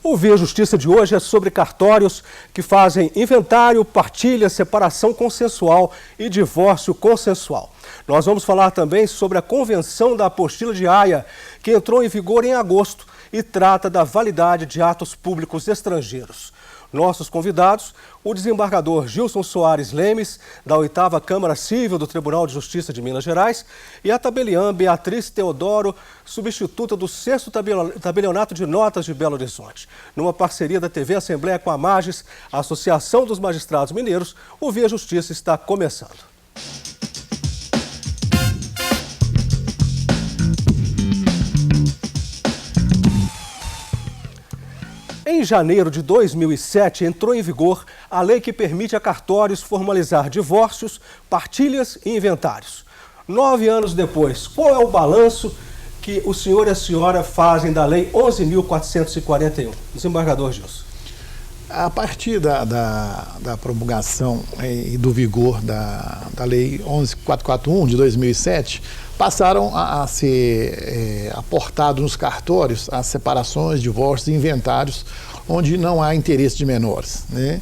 O Via Justiça de hoje é sobre cartórios que fazem inventário, partilha, separação consensual e divórcio consensual. Nós vamos falar também sobre a Convenção da Apostila de Haia, que entrou em vigor em agosto e trata da validade de atos públicos estrangeiros. Nossos convidados, o desembargador Gilson Soares Lemes, da 8ª Câmara Civil do Tribunal de Justiça de Minas Gerais, e a tabeliã Beatriz Teodoro, substituta do 6º Tabelionato de Notas de Belo Horizonte. Numa parceria da TV Assembleia com a Magis, a Associação dos Magistrados Mineiros, o Via Justiça está começando. Em janeiro de 2007, entrou em vigor a lei que permite a cartórios formalizar divórcios, partilhas e inventários. 9 anos depois, qual é o balanço que o senhor e a senhora fazem da Lei 11.441? Desembargador Gilson. A partir da promulgação e do vigor da Lei 11.441 de 2007, passaram a ser aportados nos cartórios as separações, divórcios e inventários onde não há interesse de menores, né?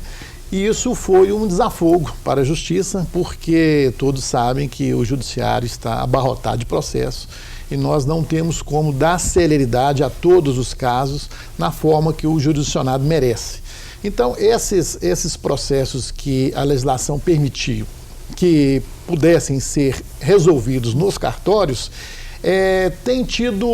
E isso foi um desafogo para a Justiça, porque todos sabem que o Judiciário está abarrotado de processos e nós não temos como dar celeridade a todos os casos na forma que o jurisdicionado merece. Então, esses processos que a legislação permitiu que pudessem ser resolvidos nos cartórios, tem tido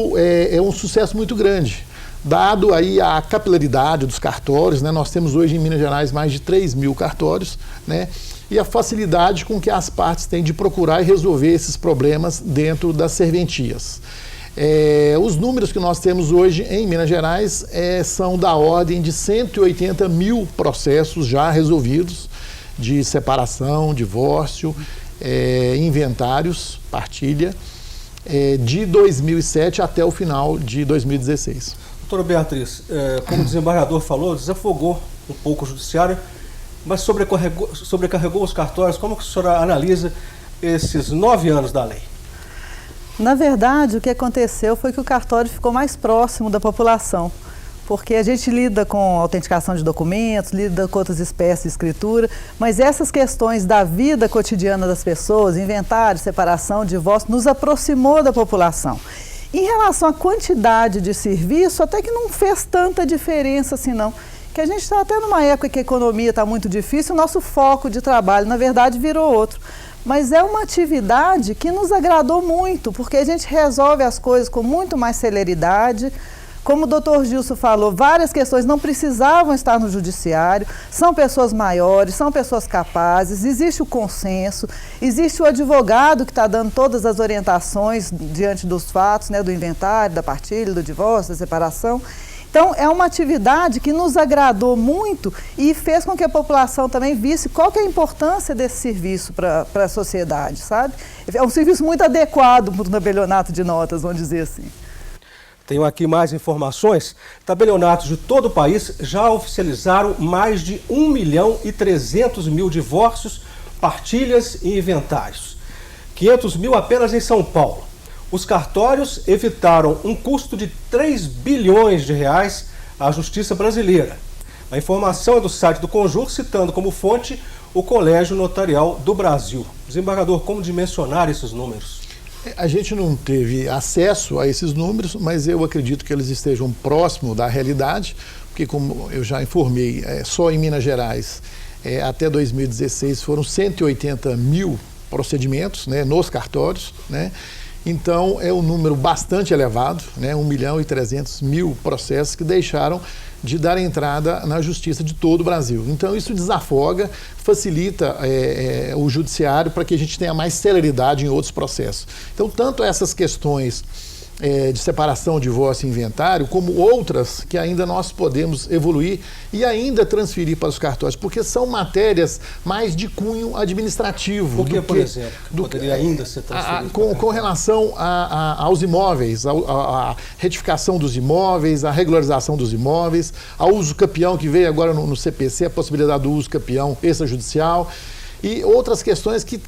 um sucesso muito grande, dado aí a capilaridade dos cartórios, né? Nós temos hoje em Minas Gerais mais de 3.000 cartórios, né? E a facilidade com que as partes têm de procurar e resolver esses problemas dentro das serventias. Os números que nós temos hoje em Minas Gerais são da ordem de 180 mil processos já resolvidos, de separação, divórcio, inventários, partilha, de 2007 até o final de 2016. Doutora Beatriz, como o desembargador falou, desafogou um pouco o judiciário, mas sobrecarregou os cartórios. Como que a senhora analisa esses 9 anos da lei? Na verdade, o que aconteceu foi que o cartório ficou mais próximo da população, porque a gente lida com autenticação de documentos, lida com outras espécies de escritura, mas essas questões da vida cotidiana das pessoas, inventário, separação, divórcio, nos aproximou da população. Em relação à quantidade de serviço, até que não fez tanta diferença assim não, que a gente está até numa época que a economia está muito difícil, o nosso foco de trabalho, na verdade, virou outro. Mas é uma atividade que nos agradou muito, porque a gente resolve as coisas com muito mais celeridade. Como o doutor Gilson falou, várias questões não precisavam estar no judiciário, são pessoas maiores, são pessoas capazes, existe o consenso, existe o advogado que está dando todas as orientações diante dos fatos, né, do inventário, da partilha, do divórcio, da separação. Então, é uma atividade que nos agradou muito e fez com que a população também visse qual que é a importância desse serviço para a sociedade, sabe? É um serviço muito adequado para o tabelionato de notas, vamos dizer assim. Tenho aqui mais informações. Tabelionatos de todo o país já oficializaram mais de 1.300.000 divórcios, partilhas e inventários. 500 mil apenas em São Paulo. Os cartórios evitaram um custo de 3 bilhões de reais à Justiça Brasileira. A informação é do site do Conjur, citando como fonte o Colégio Notarial do Brasil. Desembargador, como dimensionar esses números? A gente não teve acesso a esses números, mas eu acredito que eles estejam próximos da realidade, porque, como eu já informei, só em Minas Gerais, até 2016, foram 180 mil procedimentos, né, nos cartórios, né? Então, é um número bastante elevado, né, 1.300.000 processos que deixaram de dar entrada na justiça de todo o Brasil. Então, isso desafoga, facilita o judiciário para que a gente tenha mais celeridade em outros processos. Então, tanto essas questões de separação, divórcio e inventário, como outras que ainda nós podemos evoluir e ainda transferir para os cartórios, porque são matérias mais de cunho administrativo. Por exemplo, poderia ainda ser transferido? Com relação aos imóveis, a retificação dos imóveis, a regularização dos imóveis, ao uso capião, que veio agora no CPC, a possibilidade do uso capião extrajudicial, e outras questões que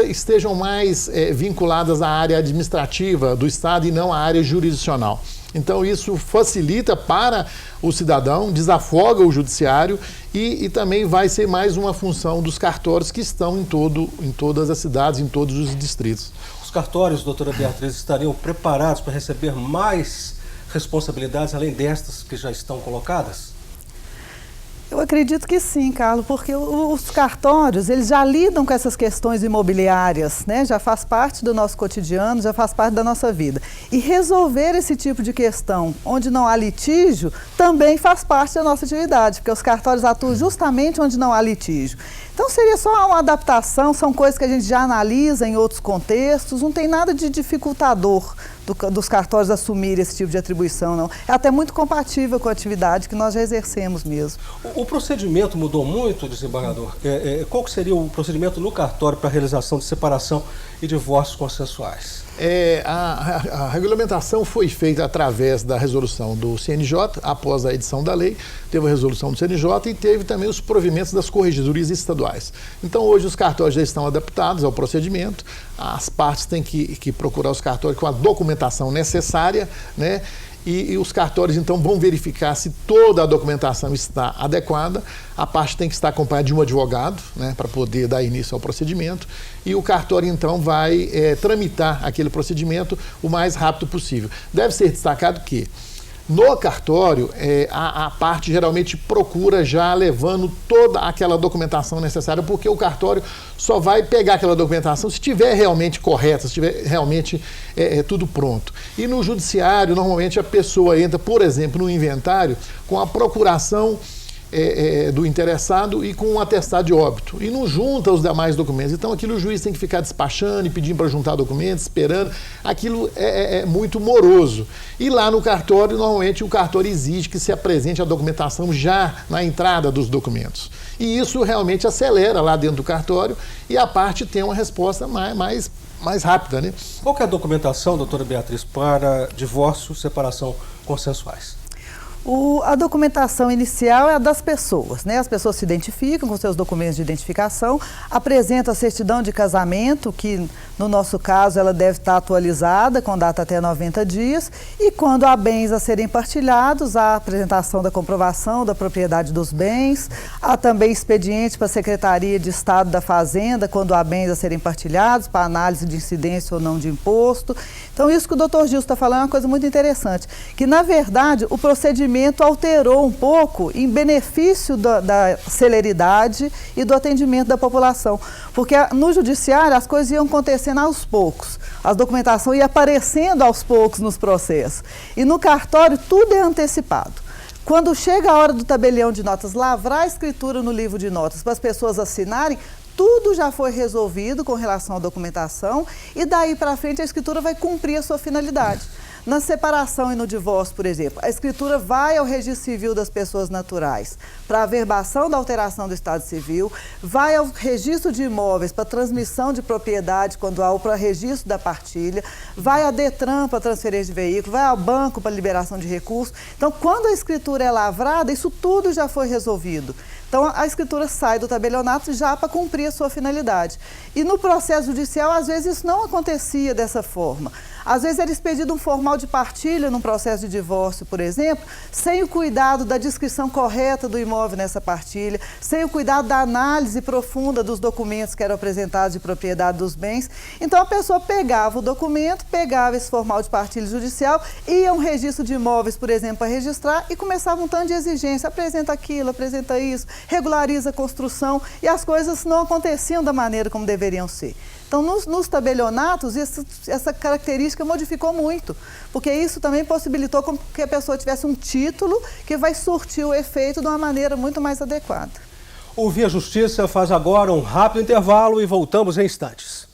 estejam mais vinculadas à área administrativa do Estado e não à área jurisdicional. Então isso facilita para o cidadão, desafoga o judiciário e também vai ser mais uma função dos cartórios que estão em todas as cidades, em todos os distritos. Os cartórios, doutora Beatriz, estariam preparados para receber mais responsabilidades além destas que já estão colocadas? Eu acredito que sim, Carlos, porque os cartórios, eles já lidam com essas questões imobiliárias, né? Já faz parte do nosso cotidiano, já faz parte da nossa vida. E resolver esse tipo de questão, onde não há litígio, também faz parte da nossa atividade, porque os cartórios atuam justamente onde não há litígio. Então seria só uma adaptação, são coisas que a gente já analisa em outros contextos, não tem nada de dificultador dos cartórios assumirem esse tipo de atribuição, não. É até muito compatível com a atividade que nós já exercemos mesmo. O procedimento mudou muito, desembargador? Qual que seria o procedimento no cartório para a realização de separação e divórcios consensuais? A regulamentação foi feita através da resolução do CNJ, após a edição da lei, teve a resolução do CNJ e teve também os provimentos das corregedorias estaduais. Então hoje os cartórios já estão adaptados ao procedimento, as partes têm que procurar os cartórios com a documentação necessária, né? E os cartórios, então, vão verificar se toda a documentação está adequada. A parte tem que estar acompanhada de um advogado, né, para poder dar início ao procedimento. E o cartório, então, vai tramitar aquele procedimento o mais rápido possível. Deve ser destacado que, no cartório, a parte geralmente procura já levando toda aquela documentação necessária, porque o cartório só vai pegar aquela documentação se estiver realmente correta, se estiver realmente tudo pronto. E no judiciário, normalmente a pessoa entra, por exemplo, no inventário com a procuração do interessado e com um atestado de óbito. E não junta os demais documentos. Então aquilo o juiz tem que ficar despachando e pedindo para juntar documentos, esperando. Aquilo é muito moroso. E lá no cartório, normalmente o cartório exige que se apresente a documentação já na entrada dos documentos. E isso realmente acelera lá dentro do cartório e a parte tem uma resposta mais rápida, né? Qual que é a documentação, doutora Beatriz, para divórcio e separação consensuais? A documentação inicial é a das pessoas, né? As pessoas se identificam com seus documentos de identificação, apresentam a certidão de casamento, que no nosso caso ela deve estar atualizada com data até 90 dias, e quando há bens a serem partilhados, há a apresentação da comprovação da propriedade dos bens, há também expediente para a Secretaria de Estado da Fazenda, quando há bens a serem partilhados, para análise de incidência ou não de imposto. Então isso que o doutor Gilson está falando é uma coisa muito interessante, que na verdade o procedimento alterou um pouco em benefício da celeridade e do atendimento da população. Porque no judiciário as coisas iam acontecendo aos poucos. A documentação ia aparecendo aos poucos nos processos. E no cartório tudo é antecipado. Quando chega a hora do tabelião de notas, lavrar a escritura no livro de notas para as pessoas assinarem, tudo já foi resolvido com relação à documentação e daí para frente a escritura vai cumprir a sua finalidade. Na separação e no divórcio, por exemplo, a escritura vai ao registro civil das pessoas naturais para averbação da alteração do estado civil, vai ao registro de imóveis para transmissão de propriedade quando há o para registro da partilha, vai ao DETRAN para transferência de veículo, vai ao banco para liberação de recursos. Então, quando a escritura é lavrada, isso tudo já foi resolvido. Então, a escritura sai do tabelionato já para cumprir a sua finalidade. E no processo judicial, às vezes, isso não acontecia dessa forma. Às vezes era expedido um formal de partilha num processo de divórcio, por exemplo, sem o cuidado da descrição correta do imóvel nessa partilha, sem o cuidado da análise profunda dos documentos que eram apresentados de propriedade dos bens. Então a pessoa pegava o documento, pegava esse formal de partilha judicial, ia a um registro de imóveis, por exemplo, para registrar e começava um tanto de exigência, apresenta aquilo, apresenta isso, regulariza a construção e as coisas não aconteciam da maneira como deveriam ser. Então, nos tabelionatos, essa característica modificou muito, porque isso também possibilitou que a pessoa tivesse um título que vai surtir o efeito de uma maneira muito mais adequada. O Via Justiça faz agora um rápido intervalo e voltamos em instantes.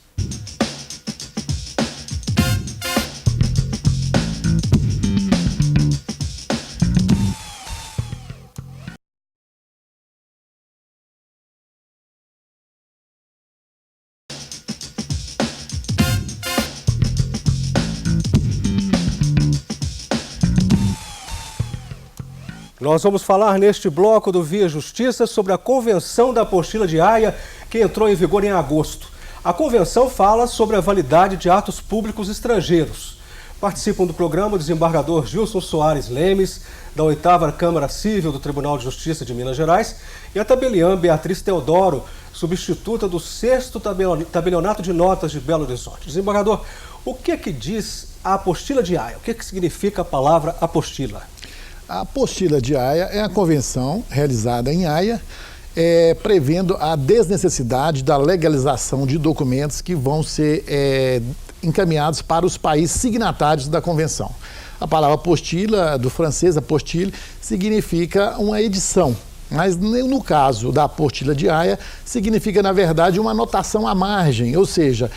Nós vamos falar neste bloco do Via Justiça sobre a Convenção da Apostila de Haia, que entrou em vigor em agosto. A convenção fala sobre a validade de atos públicos estrangeiros. Participam do programa o desembargador Gilson Soares Lemes, da 8ª Câmara Civil do Tribunal de Justiça de Minas Gerais, e a tabeliã Beatriz Teodoro, substituta do 6º Tabelionato de Notas de Belo Horizonte. Desembargador, o que é que diz a apostila de Haia? O que é que significa a palavra apostila? A apostila de Haia é a convenção realizada em Haia, prevendo a desnecessidade da legalização de documentos que vão ser encaminhados para os países signatários da convenção. A palavra apostila, do francês apostille, significa uma edição. Mas no caso da apostila de Haia, significa, na verdade, uma anotação à margem, ou seja,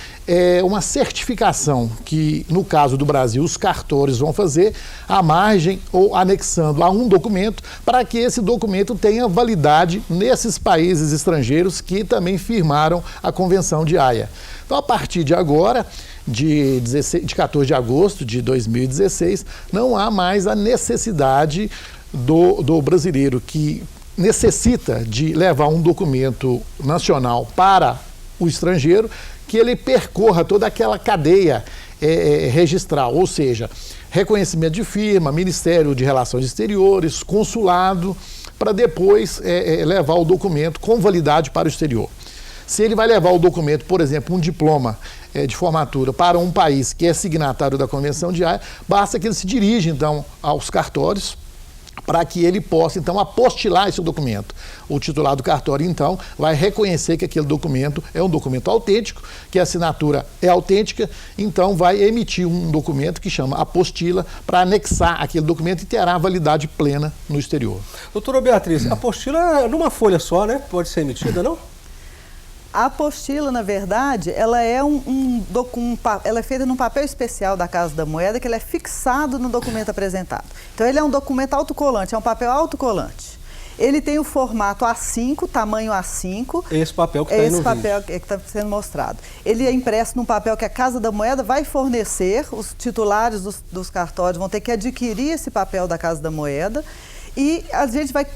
uma certificação que, no caso do Brasil, os cartórios vão fazer à margem ou anexando a um documento para que esse documento tenha validade nesses países estrangeiros que também firmaram a Convenção de Haia. Então, a partir de agora, de 14 de agosto de 2016, não há mais a necessidade do brasileiro que necessita de levar um documento nacional para o estrangeiro, que ele percorra toda aquela cadeia registral, ou seja, reconhecimento de firma, Ministério de Relações Exteriores, consulado, para depois levar o documento com validade para o exterior. Se ele vai levar o documento, por exemplo, um diploma de formatura para um país que é signatário da Convenção de Haia, basta que ele se dirija, então, aos cartórios, para que ele possa, então, apostilar esse documento. O titular do cartório, então, vai reconhecer que aquele documento é um documento autêntico, que a assinatura é autêntica, então vai emitir um documento que chama apostila para anexar aquele documento e terá validade plena no exterior. Doutora Beatriz, a apostila é numa folha só, né? Pode ser emitida, não? A apostila, na verdade, ela é ela é feita num papel especial da Casa da Moeda, que ele é fixado no documento apresentado. Então, ele é um documento autocolante, é um papel autocolante. Ele tem o formato A5, tamanho A5. Esse papel que está aí no vídeo. Esse papel que está sendo mostrado. Ele é impresso num papel que a Casa da Moeda vai fornecer, os titulares dos cartórios vão ter que adquirir esse papel da Casa da Moeda. E a gente vai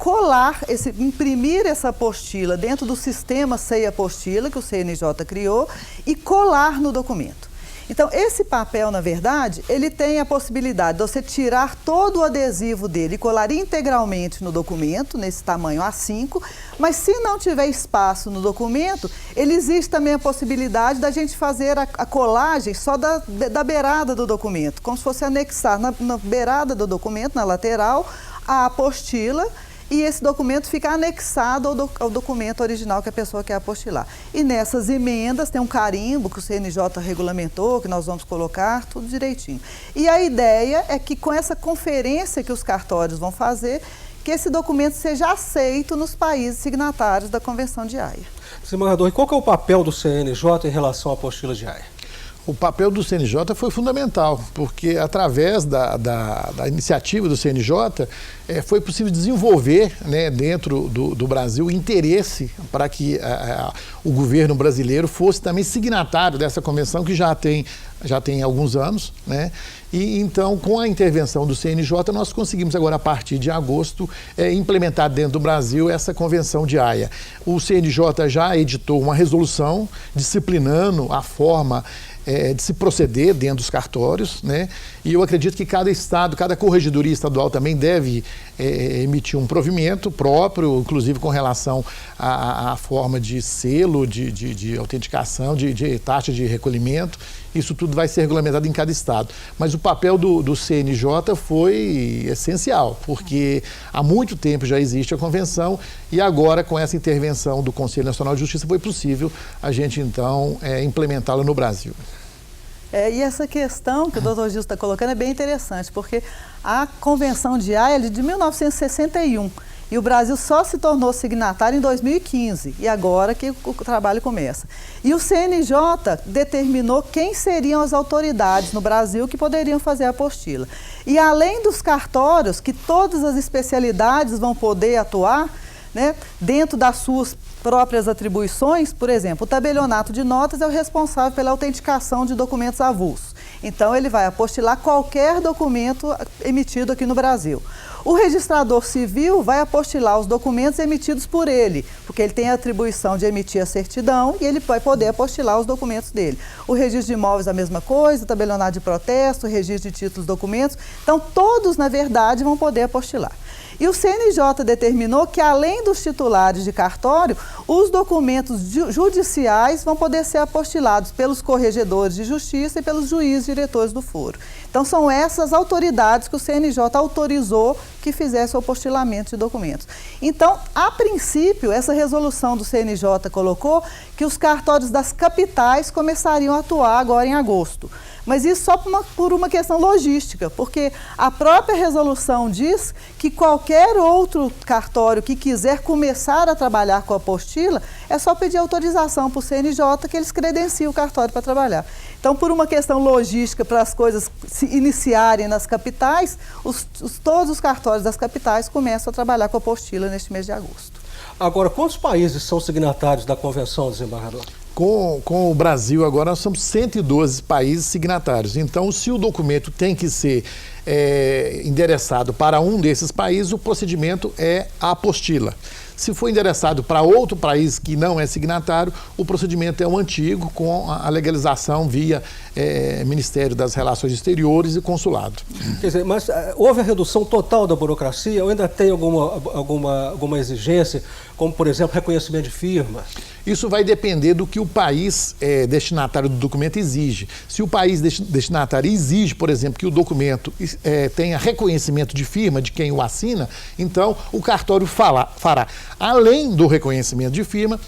imprimir essa apostila dentro do sistema SEI Apostila, que o CNJ criou, e colar no documento. Então, esse papel, na verdade, ele tem a possibilidade de você tirar todo o adesivo dele e colar integralmente no documento, nesse tamanho A5, mas se não tiver espaço no documento, existe também a possibilidade da gente fazer a colagem só da beirada do documento, como se fosse anexar na beirada do documento, na lateral, a apostila, e esse documento fica anexado ao documento original que a pessoa quer apostilar. E nessas emendas tem um carimbo que o CNJ regulamentou, que nós vamos colocar, tudo direitinho. E a ideia é que com essa conferência que os cartórios vão fazer, que esse documento seja aceito nos países signatários da Convenção de Haia. Desembargador, e qual que é o papel do CNJ em relação à apostila de Haia? O papel do CNJ foi fundamental, porque através da iniciativa do CNJ foi possível desenvolver, né, dentro do Brasil, interesse para que o governo brasileiro fosse também signatário dessa convenção, que já tem alguns anos, né? E então, com a intervenção do CNJ, nós conseguimos agora, a partir de agosto, implementar dentro do Brasil essa Convenção de Haia. O CNJ já editou uma resolução disciplinando a forma de se proceder dentro dos cartórios, né? E eu acredito que cada estado, cada corregedoria estadual também deve emitir um provimento próprio, inclusive com relação à forma de selo, de autenticação, de taxa de recolhimento. Isso tudo vai ser regulamentado em cada estado. Mas o papel do CNJ foi essencial, porque há muito tempo já existe a convenção e agora, com essa intervenção do Conselho Nacional de Justiça, foi possível a gente, então, implementá-la no Brasil. E essa questão que o doutor Gilson está colocando é bem interessante, porque a Convenção de Haia é de 1961 e o Brasil só se tornou signatário em 2015, e agora que o trabalho começa. E o CNJ determinou quem seriam as autoridades no Brasil que poderiam fazer a apostila. E além dos cartórios, que todas as especialidades vão poder atuar, né, dentro das suas próprias atribuições, por exemplo, o tabelionato de notas é o responsável pela autenticação de documentos avulsos. Então, ele vai apostilar qualquer documento emitido aqui no Brasil. O registrador civil vai apostilar os documentos emitidos por ele, porque ele tem a atribuição de emitir a certidão e ele vai poder apostilar os documentos dele. O registro de imóveis a mesma coisa, tabelionato de protesto, registro de títulos, documentos. Então, todos, na verdade, vão poder apostilar. E o CNJ determinou que, além dos titulares de cartório, os documentos judiciais vão poder ser apostilados pelos corregedores de justiça e pelos juízes diretores do foro. Então, são essas autoridades que o CNJ autorizou que fizesse o apostilamento de documentos. Então, a princípio, essa resolução do CNJ colocou que os cartórios das capitais começariam a atuar agora em agosto. Mas isso só por uma questão logística, porque a própria resolução diz que qualquer outro cartório que quiser começar a trabalhar com a apostila, é só pedir autorização para o CNJ que eles credenciem o cartório para trabalhar. Então, por uma questão logística, para as coisas se iniciarem nas capitais, todos os cartórios das capitais começam a trabalhar com a apostila neste mês de agosto. Agora, quantos países são signatários da convenção, desembargador? Com o Brasil, agora nós somos 112 países signatários. Então, se o documento tem que ser endereçado para um desses países, o procedimento é a apostila. Se for endereçado para outro país que não é signatário, o procedimento é o antigo, com a legalização via Ministério das Relações Exteriores e Consulado. Quer dizer, mas houve a redução total da burocracia ou ainda tem alguma exigência, como, por exemplo, reconhecimento de firma? Isso vai depender do que o país destinatário do documento exige. Se o país destinatário exige, por exemplo, que o documento tenha reconhecimento de firma de quem o assina, então o cartório fará, além do reconhecimento de firma,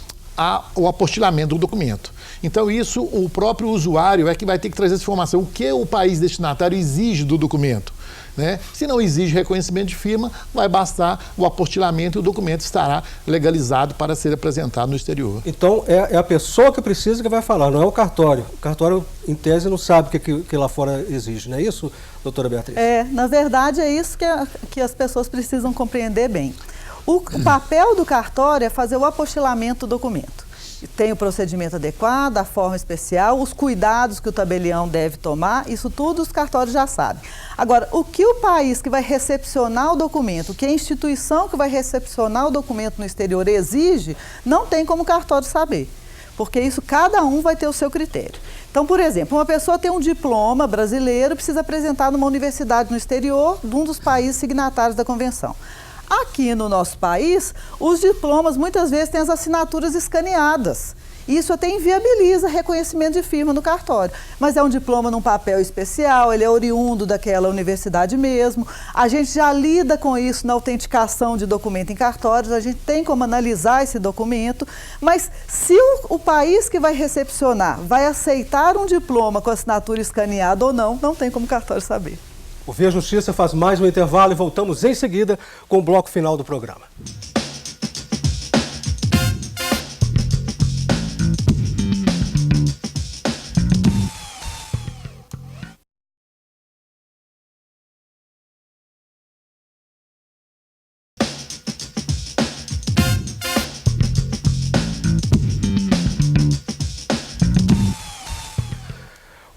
o apostilamento do documento. Então isso, o próprio usuário é que vai ter que trazer essa informação. O que o país destinatário exige do documento? Né? Se não exige reconhecimento de firma, vai bastar o apostilamento e o documento estará legalizado para ser apresentado no exterior. Então, é a pessoa que precisa que vai falar, não é o cartório. O cartório, em tese, não sabe o que lá fora exige, não é isso, doutora Beatriz? Na verdade, é isso que as pessoas precisam compreender bem. O papel do cartório é fazer o apostilamento do documento. Tem o procedimento adequado, a forma especial, os cuidados que o tabelião deve tomar, isso tudo os cartórios já sabem. Agora, o que o país que vai recepcionar o documento, o que a instituição que vai recepcionar o documento no exterior exige, não tem como o cartório saber, porque isso cada um vai ter o seu critério. Então, por exemplo, uma pessoa tem um diploma brasileiro, precisa apresentar numa universidade no exterior de um dos países signatários da convenção. Aqui no nosso país, os diplomas muitas vezes têm as assinaturas escaneadas. Isso até inviabiliza reconhecimento de firma no cartório. Mas é um diploma num papel especial, ele é oriundo daquela universidade mesmo. A gente já lida com isso na autenticação de documento em cartórios, a gente tem como analisar esse documento. Mas se o país que vai recepcionar vai aceitar um diploma com assinatura escaneada ou não, não tem como o cartório saber. O Via Justiça faz mais um intervalo e voltamos em seguida com o bloco final do programa.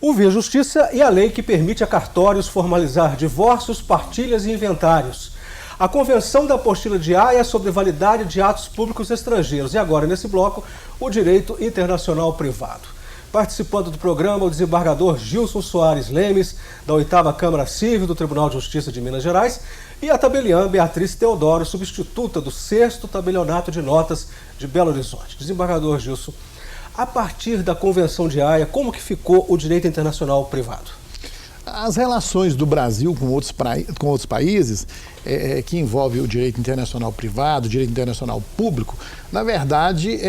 O Via Justiça é a lei que permite a cartórios formalizar divórcios, partilhas e inventários. A Convenção da Apostila de Haia é sobre validade de atos públicos estrangeiros. E agora, nesse bloco, o direito internacional privado. Participando do programa, o desembargador Gilson Soares Lemes, da 8ª Câmara Civil do Tribunal de Justiça de Minas Gerais, e a tabeliã Beatriz Teodoro, substituta do 6º Tabelionato de Notas de Belo Horizonte. Desembargador Gilson, a partir da Convenção de Haia, como que ficou o direito internacional privado? As relações do Brasil com outros países, que envolve o direito internacional privado, o direito internacional público, na verdade,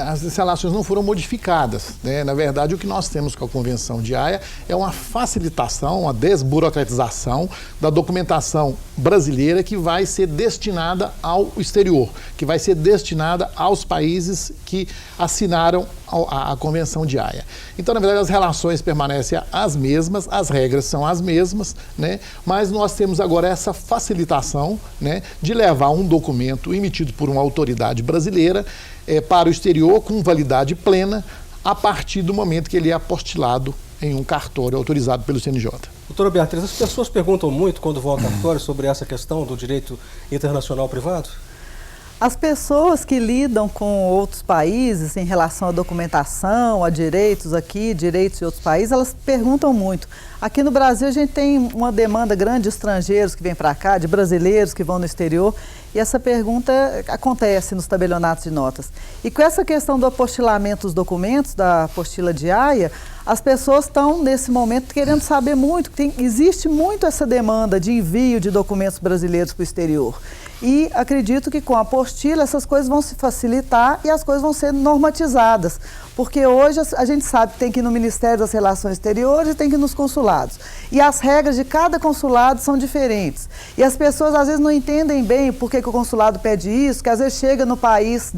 as relações não foram modificadas, né? Na verdade, o que nós temos com a Convenção de Haia é uma facilitação, uma desburocratização da documentação brasileira que vai ser destinada ao exterior, que vai ser destinada aos países que assinaram a Convenção de Haia. Então, na verdade, as relações permanecem as mesmas, as regras são as mesmas, né? Mas nós temos agora essa facilitação, né, de levar um documento emitido por uma autoridade brasileira para o exterior com validade plena a partir do momento que ele é apostilado em um cartório autorizado pelo CNJ. Doutora Beatriz, as pessoas perguntam muito quando vão ao cartório sobre essa questão do direito internacional privado? As pessoas que lidam com outros países em relação à documentação, a direitos aqui, direitos de outros países, elas perguntam muito. Aqui no Brasil a gente tem uma demanda grande de estrangeiros que vêm para cá, de brasileiros que vão no exterior, e essa pergunta acontece nos tabelionatos de notas. E com essa questão do apostilamento dos documentos, da apostila de Haia, as pessoas estão, nesse momento, querendo saber muito, existe muito essa demanda de envio de documentos brasileiros para o exterior. E acredito que com a apostila essas coisas vão se facilitar e as coisas vão ser normatizadas. Porque hoje a gente sabe que tem que ir no Ministério das Relações Exteriores e tem que ir nos consulados. E as regras de cada consulado são diferentes. E as pessoas às vezes não entendem bem por que o consulado pede isso, que às vezes chega no país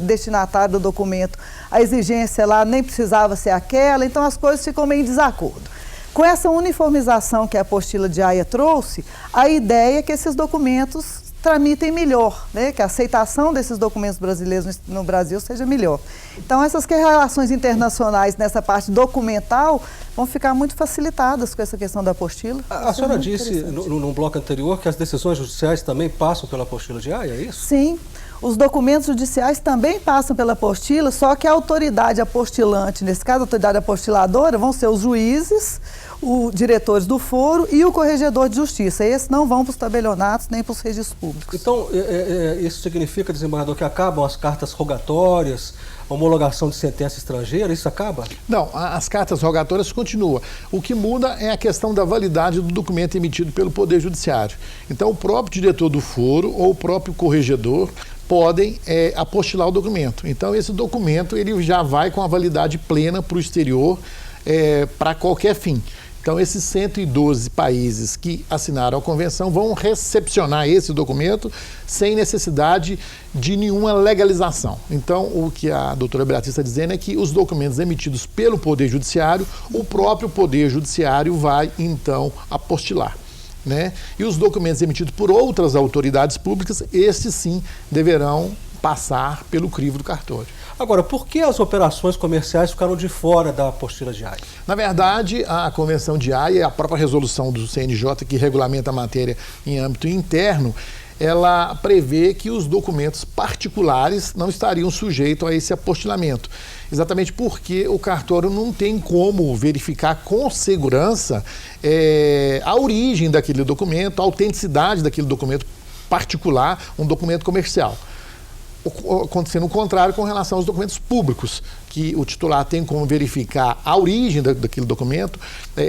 destinatário do documento, a exigência lá nem precisava ser aquela, então as coisas ficam meio em desacordo. Com essa uniformização que a apostila de Haia trouxe, a ideia é que esses documentos tramitem melhor, né? Que a aceitação desses documentos brasileiros no Brasil seja melhor. Então, essas relações internacionais nessa parte documental vão ficar muito facilitadas com essa questão da apostila. A senhora disse no bloco anterior que as decisões judiciais também passam pela apostila de Haia, é isso? Sim. Os documentos judiciais também passam pela apostila, só que a autoridade apostilante, nesse caso a autoridade apostiladora, vão ser os juízes, os diretores do foro e o corregedor de justiça. Esses não vão para os tabelionatos nem para os registros públicos. Então, isso significa, desembargador, que acabam as cartas rogatórias, a homologação de sentença estrangeira, isso acaba? Não, as cartas rogatórias continuam. O que muda é a questão da validade do documento emitido pelo Poder Judiciário. Então, o próprio diretor do foro ou o próprio corregedor podem apostilar o documento. Então, esse documento ele já vai com a validade plena para o exterior, para qualquer fim. Então, esses 112 países que assinaram a convenção vão recepcionar esse documento sem necessidade de nenhuma legalização. Então, o que a doutora Beatriz está dizendo é que os documentos emitidos pelo Poder Judiciário, o próprio Poder Judiciário vai, então, apostilar. Né? E os documentos emitidos por outras autoridades públicas, estes sim deverão passar pelo crivo do cartório. Agora, por que as operações comerciais ficaram de fora da apostila de Haia? Na verdade, a Convenção de Haia e a própria resolução do CNJ, que regulamenta a matéria em âmbito interno, ela prevê que os documentos particulares não estariam sujeitos a esse apostilamento. Exatamente porque o cartório não tem como verificar com segurança a origem daquele documento, a autenticidade daquele documento particular, um documento comercial. Acontecendo o contrário com relação aos documentos públicos, que o titular tem como verificar a origem daquele documento,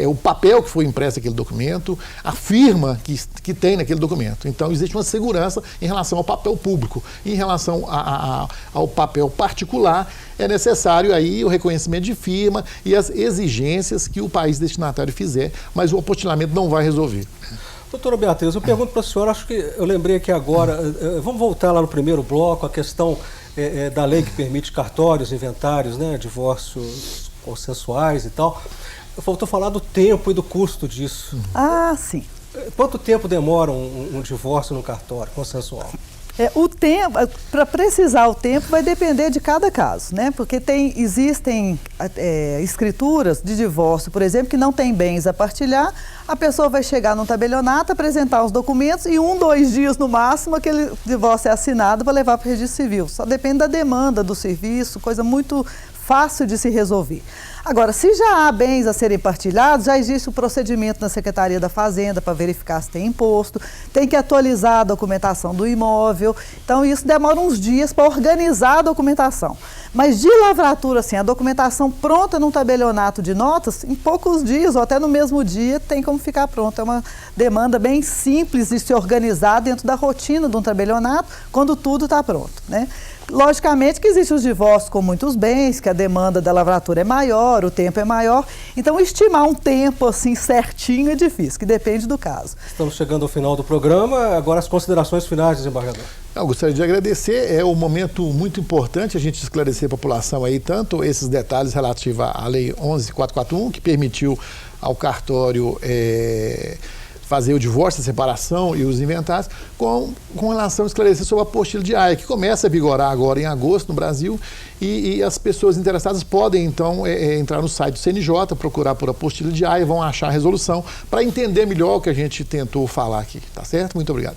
o papel que foi impresso naquele documento, a firma que tem naquele documento. Então, existe uma segurança em relação ao papel público. Em relação ao papel particular, é necessário aí o reconhecimento de firma e as exigências que o país destinatário fizer, mas o apostilamento não vai resolver. Doutora Beatriz, eu pergunto para a senhora, acho que eu lembrei aqui agora, vamos voltar lá no primeiro bloco, a questão da lei que permite cartórios, inventários, né, divórcios consensuais e tal. Faltou falar do tempo e do custo disso. Ah, sim. Quanto tempo demora um divórcio no cartório consensual? O tempo, para precisar o tempo, vai depender de cada caso, né? Porque existem escrituras de divórcio, por exemplo, que não tem bens a partilhar, a pessoa vai chegar num tabelionato, apresentar os documentos e 1, 2 dias no máximo aquele divórcio é assinado para levar para o registro civil. Só depende da demanda do serviço, coisa muito fácil de se resolver. Agora, se já há bens a serem partilhados, já existe o procedimento na Secretaria da Fazenda para verificar se tem imposto, tem que atualizar a documentação do imóvel, então isso demora uns dias para organizar a documentação. Mas de lavratura, assim, a documentação pronta num tabelionato de notas, em poucos dias ou até no mesmo dia tem como ficar pronta. É uma demanda bem simples de se organizar dentro da rotina de um tabelionato, quando tudo está pronto, né? Logicamente que existem os divórcios com muitos bens, que a demanda da lavratura é maior, o tempo é maior. Então, estimar um tempo assim certinho é difícil, que depende do caso. Estamos chegando ao final do programa, agora as considerações finais, desembargador. Eu gostaria de agradecer, é um momento muito importante a gente esclarecer a população aí, tanto esses detalhes relativos à Lei 11.441, que permitiu ao cartório fazer o divórcio, a separação e os inventários, com relação a esclarecer sobre a apostila de AIA, que começa a vigorar agora em agosto no Brasil, e as pessoas interessadas podem, então, entrar no site do CNJ, procurar por apostila de AIA, vão achar a resolução, para entender melhor o que a gente tentou falar aqui, tá certo? Muito obrigado.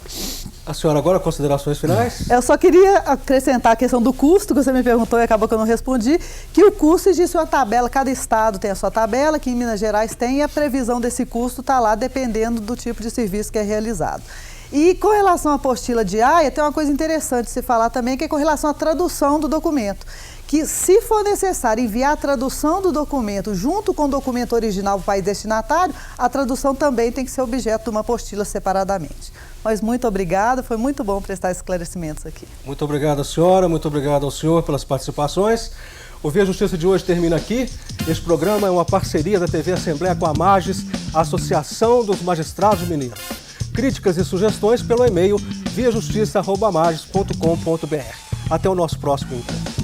A senhora agora, considerações finais? Eu só queria acrescentar a questão do custo, que você me perguntou e acabou que eu não respondi, que o custo existe uma tabela, cada estado tem a sua tabela, que em Minas Gerais tem, e a previsão desse custo está lá dependendo do tipo de serviço que é realizado. E com relação à apostila de AIA, tem uma coisa interessante de se falar também, que é com relação à tradução do documento. Que se for necessário enviar a tradução do documento junto com o documento original para o país destinatário, a tradução também tem que ser objeto de uma apostila separadamente. Mas muito obrigada, foi muito bom prestar esclarecimentos aqui. Muito obrigado, senhora, muito obrigado ao senhor pelas participações. O Via Justiça de hoje termina aqui. Este programa é uma parceria da TV Assembleia com a Magis, a Associação dos Magistrados Mineiros. Críticas e sugestões pelo e-mail viajustiça@magis.com.br. Até o nosso próximo encontro.